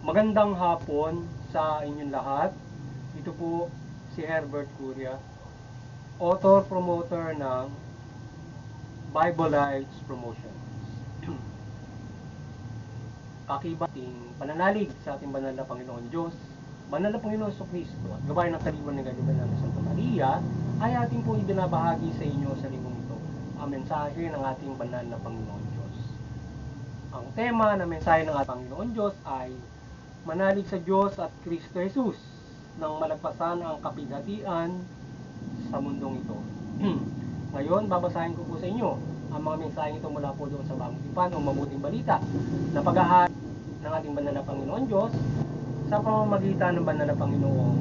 Magandang hapon sa inyong lahat. Ito po si Herbert Curia, author promoter ng Bible Lives Promotions. Kakibating pananalig sa ating banal na Panginoon Diyos, banal na Panginoon Kristo at gabayan ng kaliwan ng Galiwan ng Santa Maria ay ating po ibinabahagi sa inyo sa linggong ito ang mensahe ng ating banal na Panginoon Diyos. Ang tema ng mensahe ng ating Panginoon Diyos ay manalig sa Diyos at Kristo Jesus nang malagpasan ang kapighatian sa mundong ito. Ngayon, babasahin ko po sa inyo ang mga mensaheng ito mula po doon sa Bagong Tipan o Mabuting Balita na paghahari ng ating banal na Panginoon Diyos sa pamamagitan ng banal na Panginoong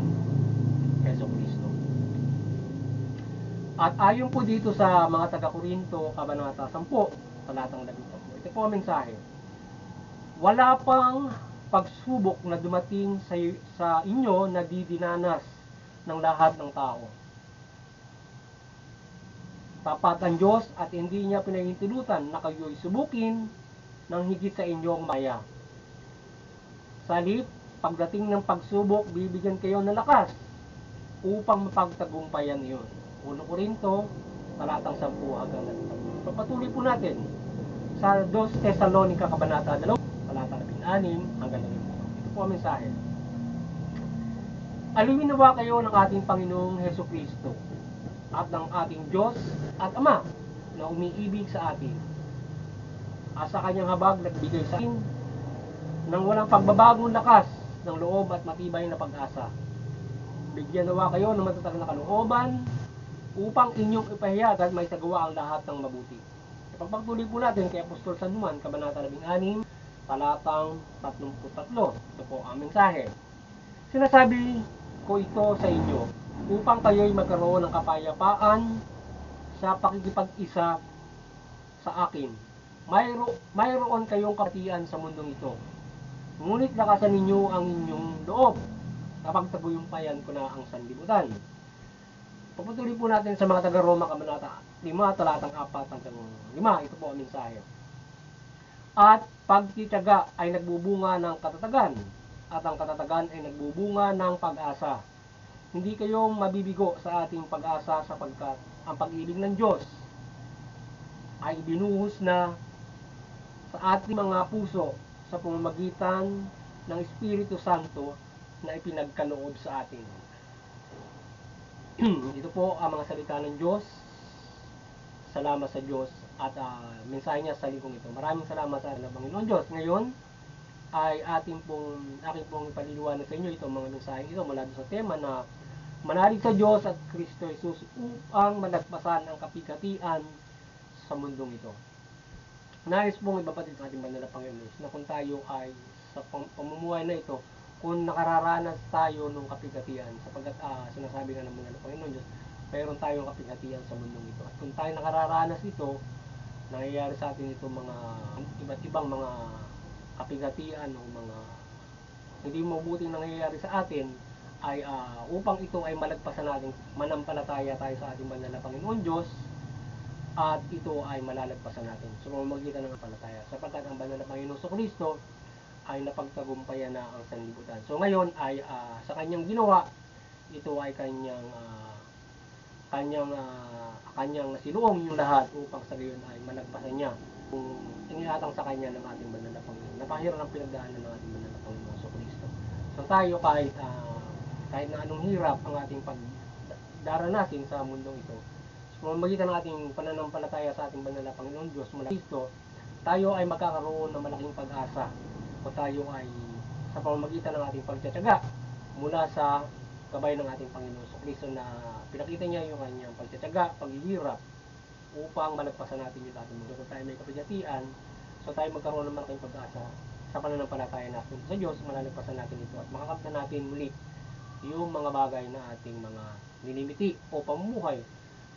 Heso Kristo. At ayon po dito sa mga taga-Korinto, Kabanata 10, talatang 13. Ito po ang mensahe. Wala pang pagsubok na dumating sa inyo na didinanas ng lahat ng tao. Tapat ang Diyos at hindi niya pinahintulutan na kayo'y subukin ng higit sa inyong maya. Salip, pagdating ng pagsubok, bibigyan kayo ng lakas upang mapagtagumpayan iyon. 1 Korinto, talatang 10 hanggang 13. Papatuloy po natin sa 2 Thessalonica, Kabanata 2, talatang 16 hanggang 17. Ito po ang mensahe. Aliwin nawa kayo ng ating Panginoong Heso Kristo at ng ating Diyos at Ama na umiibig sa atin. At sa kanyang habag nagbigay sa atin ng walang pagbabagong lakas ng loob at matibay na pag-asa. Bigyan nawa kayo ng matatag na kalooban upang inyong ipahayag at may sagawa ang lahat ng mabuti. Ipagpatuloy po natin kay Apostol San Juan, Kabanata 16, talatang 33. Ito po ang mensahe. Sinasabi ko ito sa inyo upang kayo'y magkaroon ng kapayapaan sa pakikipag-isa sa akin. Mayroon kayong kapatian sa mundong ito. Ngunit lakasan ninyo ang inyong loob kapag tagumpayan ko na ang sanlibutan. Papatuloy po natin sa mga taga-Roma, Kabanata 5, talatang 4 hanggang 5. Ito po ang mensahe. At pagtitiyaga ay nagbubunga ng katatagan, at ang katatagan ay nagbubunga ng pag-asa. Hindi kayo mabibigo sa ating pag-asa sapagkat ang pag-ibig ng Diyos ay binuhos na sa ating mga puso sa pamamagitan ng Espiritu Santo na ipinagkaloob sa atin. Ito po ang mga salita ng Diyos. Salamat sa Diyos at mensahe niya sa linggong ito. Maraming salamat sa Panginoon Diyos. Ngayon ay aking pong paliliwanag sa inyo itong mga mensahe ito mula sa tema na manalig sa Diyos at Kristo Jesus upang malagpasan ang kapighatian sa mundong ito. Nais pong ibapatid sa ating banal na Panginoon na kung tayo ay sa pamumuhay na ito, kung nakararanas tayo ng kapighatian, sapagkat sinasabi nga ng banal na Panginoon Diyos, mayroon tayong kapighatian sa mundong ito. At kung tayo nakararanas ito, nangyayari sa atin ito mga iba't ibang mga kapighatian o mga hindi mabuting nangyayari sa atin, ay upang ito ay malagpasan natin, manampalataya tayo sa ating banal na Panginoon Diyos at ito ay malalagpasan natin. So magitan ng palataya sapagkat ang banal na Panginoon Kristo ay napagtagumpayan na ang sanlibutan. So ngayon ay sa kanyang ginawa, ito ay kanyang sinuong yung lahat upang sa gayon ay malagpasan niya kung iniatang sa kanya ng ating banal na Panginoon. Napahirap ang pinagdaanan ng ating banal na Panginoon Kristo. So tayo kahit na anong hirap ang ating pagdaranasin sa mundong ito, so magitan ng ating pananampalataya sa ating banal na Panginoon Diyos mula Kristo, tayo ay magkakaroon ng malaking pag-asa o tayo ay sa pamamagitan ng ating pagtitiyaga mula sa gabay ng ating Panginoon Kristo na pinakita niya yung kanyang pagtitiyaga, paghihirap upang malagpasan natin yung ating mundo. Kung tayo may kapighatian, so tayo magkaroon ng malaking pag-asa sa pananampalataya natin sa Diyos, malalagpasan natin ito at makakamtan natin muli yung mga bagay na ating mga nilimiti o pamumuhay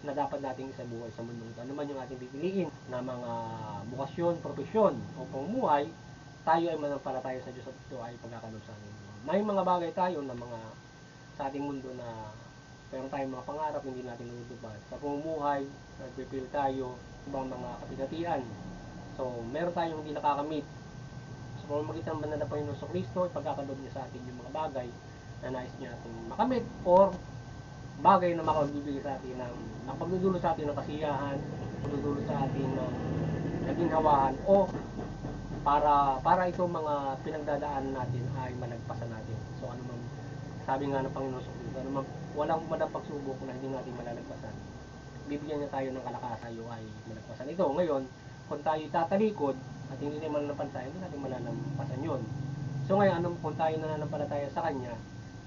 na dapat nating isabuhay sa mundo ito. Ano man yung ating pipiliin na mga bukasyon, profesyon o pamumuhay, tayo ay manampalataya sa Diyos at ito ay pagkakalob sa atin. May mga bagay tayo na mga sa ating mundo na meron tayong mga pangarap hindi natin natutupad. Sa pamumuhay, nagpipil tayo ibang mga kapighatian. So, meron tayong hindi nakakamit sa pamamagitan ng banal na Panginoon Kristo, ipagkakaloob niya sa atin yung mga bagay na nais niya natin makamit or bagay na makapagbibigay sa atin ng pagdudulot sa atin ng kasiyahan, pagdudulot sa atin ng naginhawahan o para itong mga pinagdadaanan natin ay malagpasan natin. So ano man, sabi nga ng Panginoon sa Kristo, ano man, walang madang pagsubok na hindi natin malalagpasan. Bibigyan niya tayo ng kalakasan, tayo ay malagpasan ito. Ngayon, kung tayo tatalikod at hindi tayo mananampalataya, hindi natin malalampasan yun. So ngayon, kung tayo nananampalataya sa Kanya,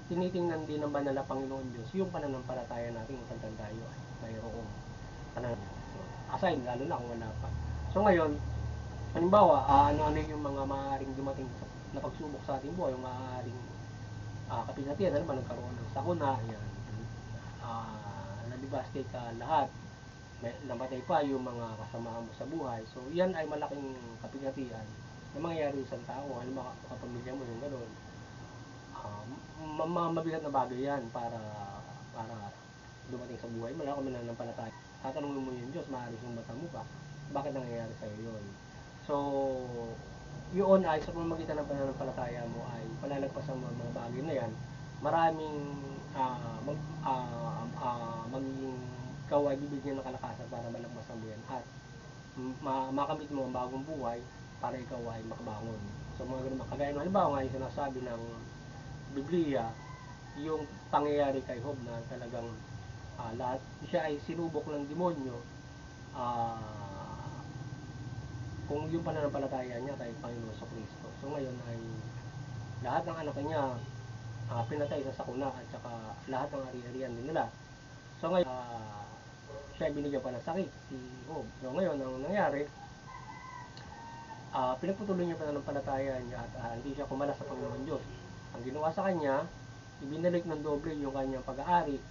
tinitingnan din ng banal na Panginoon Diyos yung pananampalataya natin kung saan tayo ay mayroong pananampalataya. Aside, lalo na kung wala pa. So ngayon, halimbawa, ano yung mga maaaring dumating na pagsubok sa ating buhay, yung maaaring kapinatian, ano ba, nagkaroon ng sakuna, yan, nalibastate ka lahat, namatay pa yung mga kasamahan mo sa buhay. So yan ay malaking kapinatian na mangyayari sa tao. Halimbawa, kapamilya mo yung gano'n, mabigat na bagay yan para dumating sa buhay mo. Wala kung mananampalataya, tatanungin mo yung Diyos, maaaring sumbatan mo pa, bakit nangyayari sa'yo yun? So yun ay sa pamamagitan ng pananampalataya mo ay palalagpasan mo ang mga bagay na yan. Maraming magiging ikaw ay bibigyan ng kalakasan para malagpasan mo yan at makamit mo ang bagong buhay para ikaw ay makabangon. So mga ganun, kagaya ng halimbawa nga yung sinasabi ng Biblia, yung pangyayari kay Job na talagang lahat siya ay sinubok ng demonyo, kung yung pananampalataya niya kay Panginoon sa Kristo. So ngayon ay lahat ng anak niya pinatay sa sakuna at saka lahat ng ari-arian din nila. So ngayon siya binigyan pa ng sakit, si Job. So ngayon ang nangyari, pinagpatuloy niya pananampalataya niya at hindi siya kumalas sa Panginoon Diyos. Ang ginawa sa kanya, ibinalik ng doble yung kanyang pag-aari,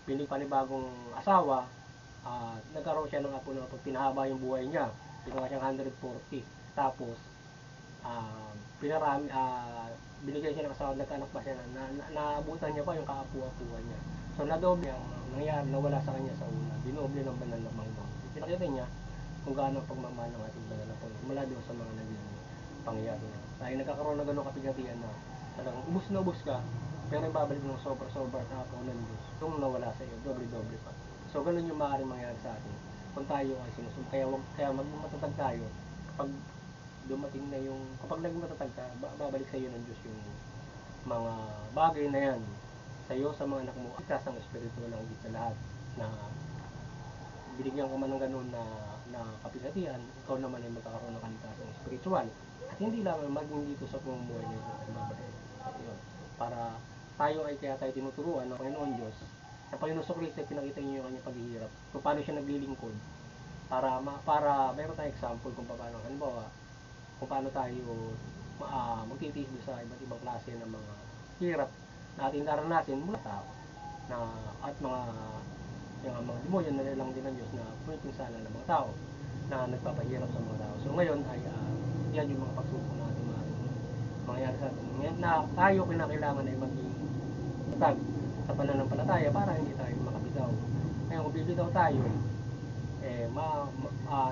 panibagong asawa, nagkaroon siya ng apo na pinahaba yung buhay niya, ginawa siyang 140. Tapos pinarami, binigyan siya ng asawa, nagkaanak pa siya, naabutan niya pa yung kaapu-apuan niya. So nadoble ang nangyari, nawala sa kanya sa una, dinoble ng banal na Panginoon. Pinakita niya kung gaano ang pagmamahal ng ating banal na Panginoon mula doon sa mga naging pangyayari na tayo nagkakaroon ng ganong kapigatian na talagang ubus na ubus ka, pero ibabalik ng sobra-sobra at ako ng Diyos yung nawala sa iyo, doble-doble pa. So ganun yung maaaring mangyari sa atin kung tayo ay sinusum. Kaya maging matatag tayo kapag dumating na yung, kapag naging matatag ka, babalik sa iyo ng Diyos yung mga bagay na yan sa iyo, sa mga anak mo. Itas ang espiritu lang higit sa lahat, na binigyan ka man ng gano'n na kapigatian, ikaw naman ay magkakaroon ng kaligtasan spiritual. At hindi lang maging dito sa pamumuhay na ito, babalik sa iyo. Para tayo ay, kaya tayo tinuturuan ng Panginoon Diyos, na Panginoon sa Kristo, pinakita niyo yung kanyang paghihirap, kung paano siya naglilingkod, para mayroon tayong example kung paano, halimbawa, kung paano tayo magtitiis sa iba't ibang klase ng mga hirap na ating daranasin mula tao na at mga demonyo na nilang din ng Diyos na pumipinsala ng mga tao na nagpapahirap sa mga tao. So ngayon ay yan yung mga pagsubok na ating mangyayari sa atin. Ngayon na tayo kinakailangan ay maging tatag sa pananampalataya para hindi tayo makabitaw. Ngayon kung bibitaw tayo,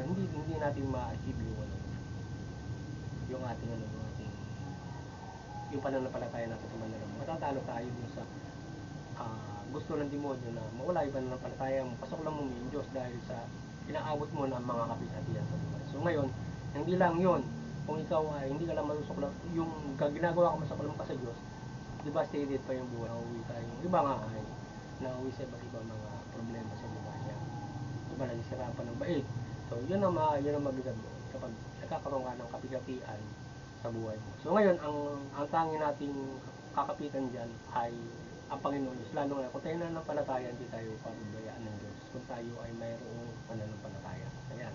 hindi natin ma-achieve yung ating yung pananampalataya natin sa mananampalataya. Matatalo tayo dun sa gusto ng demonyo na mawala yung pananampalataya mo, pasok lang mo yung Diyos dahil sa inaabot mo ng mga kapigatian sa buhay. So ngayon, hindi lang yon, kung ikaw ay hindi ka lang masusuklam, yung ginagawa ka masuklam ka sa Diyos, devastated pa yung buhay, nauwi tayo. Yung iba nga ay nauwi sa iba't ibang mga problema sa buhay niya. Iba nagsisira pa ng bait. So yun ang mabigat doon kapag nagkakaroon ka ng kapigatian sa buhay mo. So ngayon, ang tanging nating kakapitan dyan ay ang Panginoon Diyos. Lalo nga, kung tayo nananampalataya, hindi tayo pababayaan ng Diyos. Kung tayo ay mayroong pananampalataya. Ayan.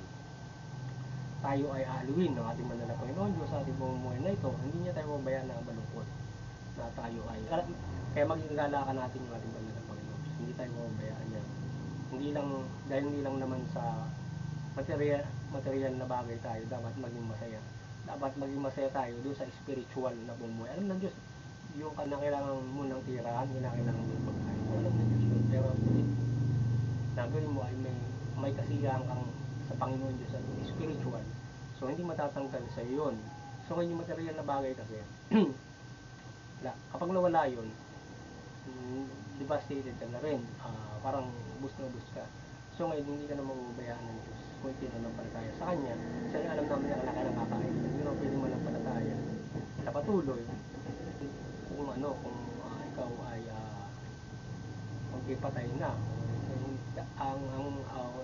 Tayo ay aaluin ng ating banal na Panginoon Diyos sa ating pamumuhay na ito. Hindi niya tayo pababayaan na malungkot. Na tayo ay, kaya maging galakan natin yung ating banal na Panginoon Diyos. Hindi tayo pababayaan niya. Hindi lang naman sa material na bagay tayo, dapat maging masaya. Dapat maging masaya tayo doon sa spiritual na pamumuhay. Alam ng Diyos, yung kinakailangan mo ng tirahan, kinakailangan mo ng pagkain. So, alam ng Diyos yun. Pero nagawin mo ay may kasiyahan kang sa Panginoon Diyos at spiritual. So, hindi matatanggal sa yun So ngayon yung material na bagay kasi, kapag nawala yun, devastated ka na rin. Parang bus na bus ka. So ngayon, hindi ka na mabubayaan ng Diyos kung itinanampalataya sa Kanya. Kasi alam namin na kailangan kakain. Hindi na pwedeng manampalataya sa patuloy. Kung ikaw ay magpipatay na,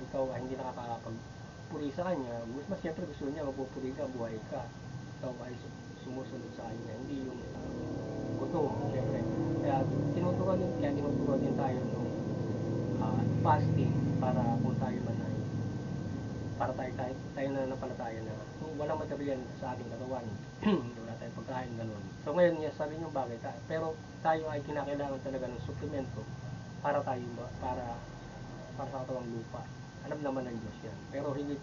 ikaw ay hindi nakakapagpuri sa Kanya, mas siyempre gusto niya magpupuri ka, buhay ka. Ikaw ay sumusunod sa Kanya, hindi yung buto, siyempre. Kaya tinuturuan din tayo ng fasting para kung tayo man ay para tayo na napalataya na walang material sa ating katawan. Wala tayong pagkain, ganun. So ngayon, yes, sabi niyong bagay, pero tayo ay kinakailangan talaga ng suplemento para sa katawang lupa. Alam naman ng Diyos yan. Pero hindi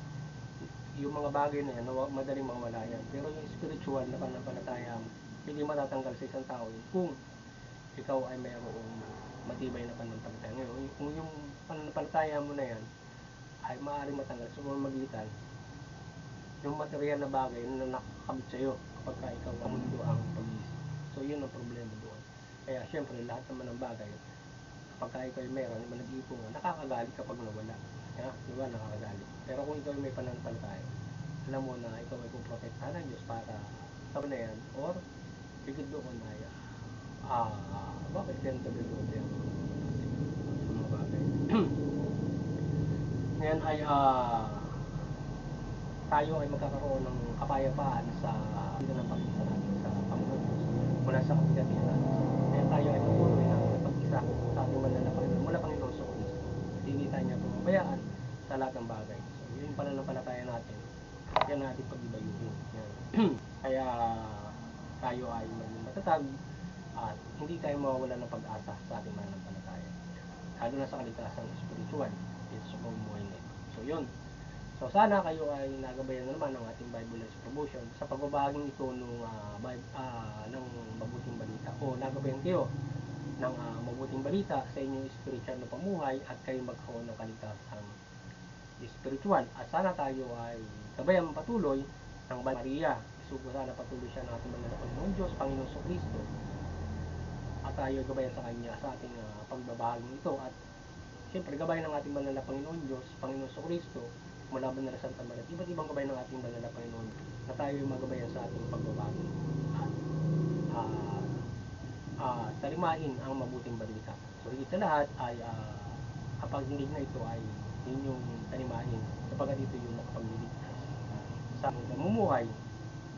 yung mga bagay na yan, madaling mawala yan. Pero yung spiritual na pananampalataya, hindi matatanggal sa isang tao yun kung ikaw ay mayroong matibay na pananampalataya. Ngayon, kung yung pananampalataya mo na yan ay maaaring matanggal sa pamamagitan yung material na bagay na nakakabit sa'yo kapag ikaw ang mundo ang pag-iisip. So yun ang problema doon. Kaya syempre lahat naman ng bagay kapag ikaw ay meron, nag-iipon nga, nakakagalit kapag nawala. Diba? Nakakagalit. Pero kung ikaw ay may pananampalataya, alam mo na ikaw ay puprotektahan ng Diyos para sa na yan, or higit doon ay bakit ganito doon yan mga bagay. Ngayon ay tayo ay magkakaroon ng kapayapaan sa ng pag-isa natin sa Panginoon Diyos mula sa kapigatian natin. Kaya tayo ay patuloy na pag-isa sa ating mananampalataya mula Panginoon sa Kristo. Hindi tayo niya pumabayaan sa lahat ng bagay. So yun yung pananampalataya natin. Yan natin pag-ibayuhin. Kaya tayo ay maging matatag at hindi tayo mawawala ng pag-asa sa ating mananampalataya. Lalo na sa kaligtasan spiritual dito sa pamumuhay nito. So yun. So sana kayo ay nagabayan na naman ng ating Bible Life Promotion sa pagbabahaging ito ng mabuting balita o nagabayan kayo ng mabuting balita sa inyong spiritual na pamuhay at kayo magkaroon ng kaligtasan spiritual. At sana tayo ay gabayan patuloy ng Maria. Isugo sana patuloy siya ng ating banal na Panginoon Diyos, Panginoon Kristo. At tayo gabayan sa Kanya sa ating pagbabahaging ito. At siyempre gabayan ng ating banal na Panginoon Diyos, Panginoon Kristo, mula ba na Santa Maria, iba't ibang gabay ng ating banal na Panginoon na tayo yung magabayan sa ating pagbabago at talimain ang mabuting balita. So higit sa lahat ay kapag hindi na ito ay inyong talimain sapagkat ito yung makapagliligtas sa pamumuhay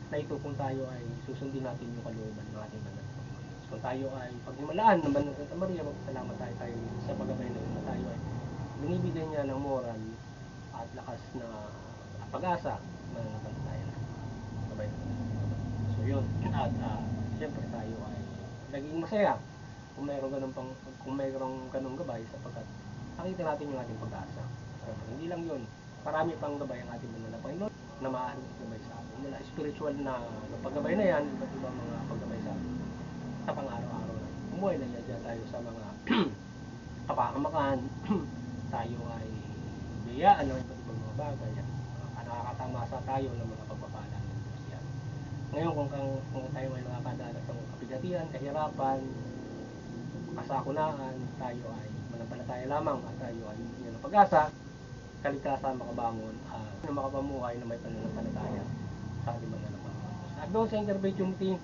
na ito kung tayo ay susundin natin yung kalooban ng ating banal na Panginoon. So kung tayo ay paghimalaan ng banal Santa Maria, magpasalamat tayo sa paggabay na yun na tayo ay binibigyan niya ng moral at lakas na pag-asa mananampalataya na sabay na. So yun, at siyempre tayo ay naging masaya kung mayroong ganong gabay sapagkat nakita natin yung ating pag-asa. So, hindi lang yun, marami pang gabay ang ating banal na Panginoon na maaaring gabay sa atin. Mula spiritual na paggabay na yan, iba't ibang mga paggabay sa atin sa pang-araw-araw na umuwi na yan tayo sa mga kapakamakan tayo ay biyaan ng iba't ibang mga bagay at nakakatama sa tayo ng mga pagpapala ng Diyos yan. Ngayon kung tayo ay nakakadanas ng kapigatian, kahirapan, kasakunaan, tayo ay manampalataya lamang at tayo ay bigyan ng pag-asa, kaligtasan, makabangon at makapamuhay na may pananampalataya sa ating banal na Panginoon. At doon sa intervention meeting,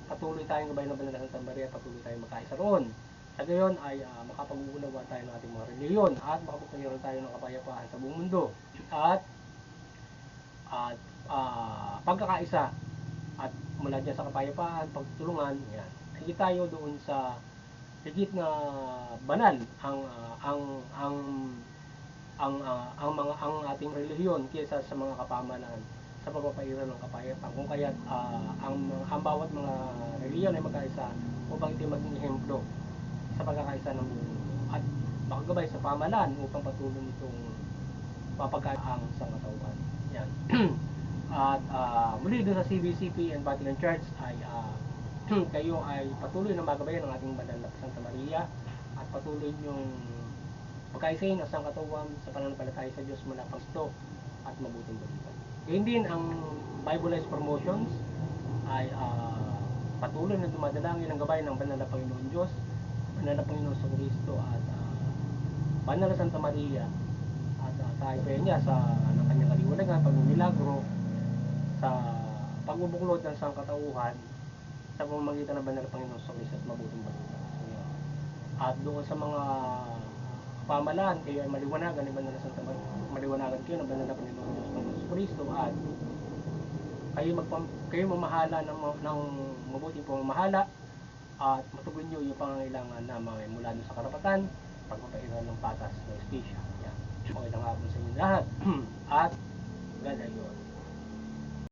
patuloy tayong gabay ng banal na Santa Maria, patuloy tayong magkaisa roon. Sa gayon ay makapag-uunawa tayo ng ating mga reliyon at makapagkaroon tayo ng kapayapaan sa buong mundo at pagkakaisa at mula dyan sa kapayapaan, pagtulungan, yan. Higit tayo doon sa higit na banal ang ating relihiyon kaysa sa mga kapamalan sa pagpapairal ng kapayapaan. Kung kaya't ang bawat mga relihiyon ay magkaisa upang ito maging ehemplo sa pagkakaisa ng buong mundo at makagabay sa pamalan upang patuloy itong mapagkaang sangkatauhan. Yan. At muli doon sa CBCP and Vatican Church ay kayo ay patuloy na magabayan ng ating banal na Santa Maria at patuloy niyong pagkaisahin ang sangkatauhan sa pananampalataya sa Diyos mula Kristo at mabuting balita. Gayun din ang Bible Life Promotions ay patuloy na dumadalangin ng gabay ng Banal na Panginoon Diyos, Banal na Panginoon sa Kristo at Banal na Santa Maria at tayo niya sa ng kanyang kaliwanagan, pagmimilagro, sa pagbubuklod ng sangkatauhan sa pamamagitan ng Banal na Panginoon sa Kristo at mabuting balita. At doon sa mga pamalaan kayo ay maliwanagan ng Banal na Santa Maria, maliwanagan kayo ng Banal na Panginoon Diyos Panginoon sa Kristo at kayo mamahala ng mabuting pamamahala at matugon nyo yung pangangailangan na mula sa karapatan, pagpapairal ng patas ng estisya. Yan. Okay lang hapon sa inyo lahat. At God ay Lord.